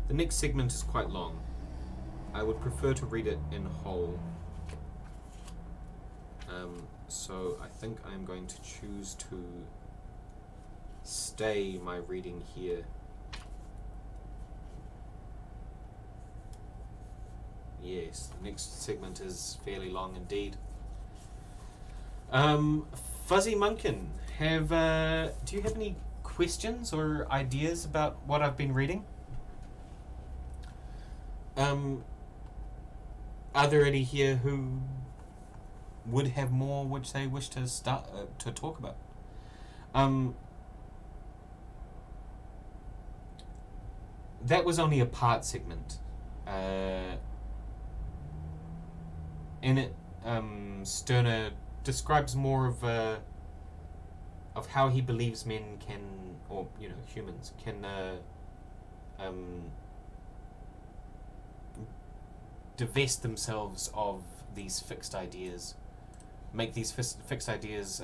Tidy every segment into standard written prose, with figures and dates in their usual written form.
The next segment is quite long. I would prefer to read it in whole. So I think I'm going to choose to stay my reading here. Yes, the next segment is fairly long indeed. Fuzzy Munkin, do you have any questions or ideas about what I've been reading? Are there any here who would have more which they wish to start to talk about? That was only a part segment. In it, Stirner describes more of how he believes men can, or humans can, divest themselves of these fixed ideas, make these fixed ideas,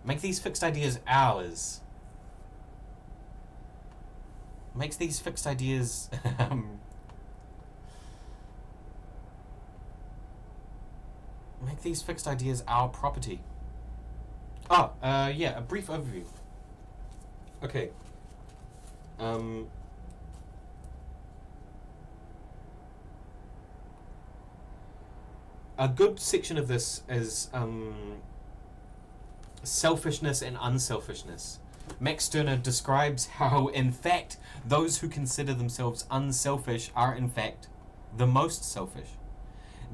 make these fixed ideas ours. Makes these fixed ideas make these fixed ideas our property. Yeah, a brief overview. Okay. A good section of this is selfishness and unselfishness. Max Stirner describes how, in fact, those who consider themselves unselfish are, in fact, the most selfish.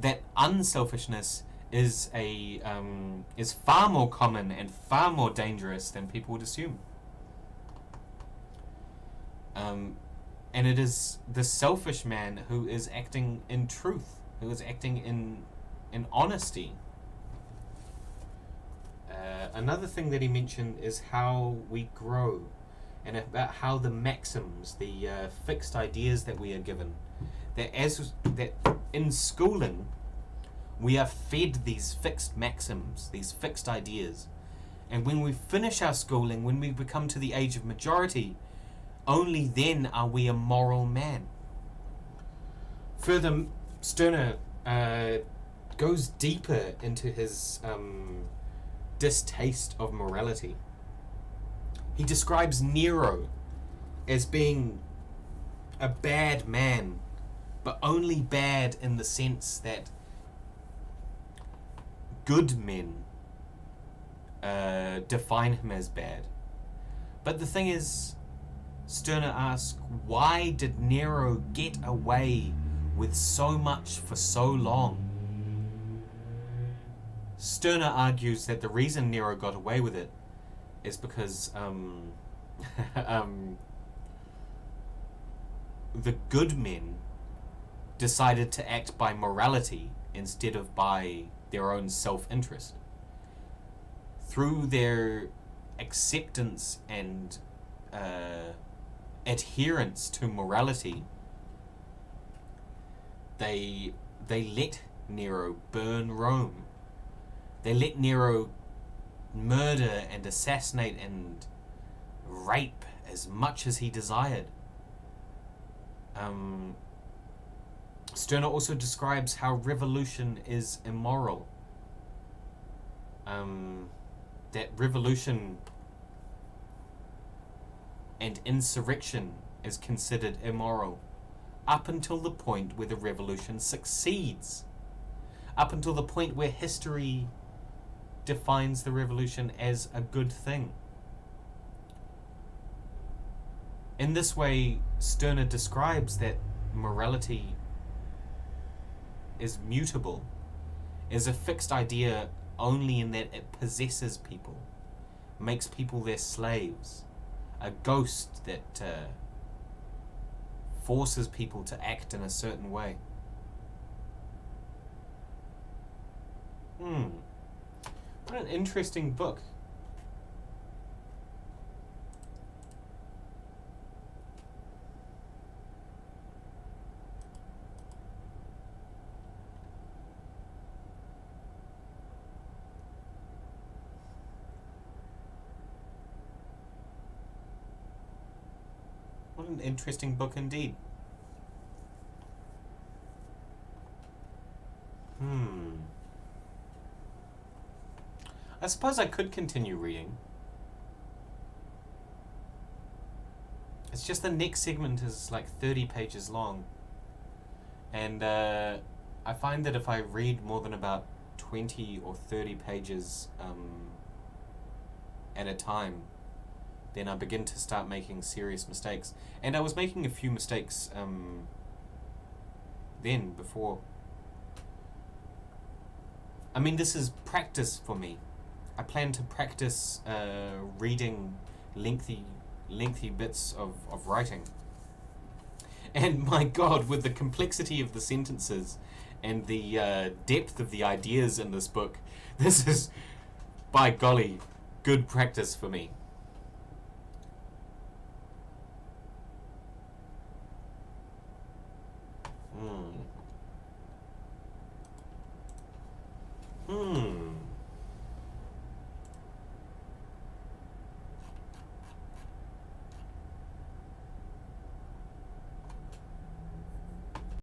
That unselfishness is far more common and far more dangerous than people would assume. And it is the selfish man who is acting in truth, who is acting in honesty. Another thing that he mentioned is how we grow, and about how the maxims, the fixed ideas that we are given, that in schooling we are fed these fixed maxims, these fixed ideas, and when we finish our schooling, when we become to the age of majority, only then are we a moral man. Further, Stirner goes deeper into his distaste of morality. He describes Nero as being a bad man, but only bad in the sense that good men define him as bad. But the thing is, Stirner asks, why did Nero get away with so much for so long? Stirner argues that the reason Nero got away with it is because the good men decided to act by morality instead of by their own self-interest. Through their acceptance and adherence to morality, they let Nero burn Rome. They let Nero murder and assassinate and rape as much as he desired. Stirner also describes how revolution is immoral. That revolution and insurrection is considered immoral up until the point where the revolution succeeds. Up until the point where history defines the revolution as a good thing. In this way, Stirner describes that morality is mutable, is a fixed idea only in that it possesses people, makes people their slaves, a ghost that forces people to act in a certain way. What an interesting book. an interesting book indeed. I suppose I could continue reading. It's just the next segment is like 30 pages long. And I find that if I read more than about 20 or 30 pages at a time, then I begin to start making serious mistakes. And I was making a few mistakes then, before. I mean, this is practice for me. I plan to practice reading lengthy bits of writing. And my God, with the complexity of the sentences and the depth of the ideas in this book, this is, by golly, good practice for me.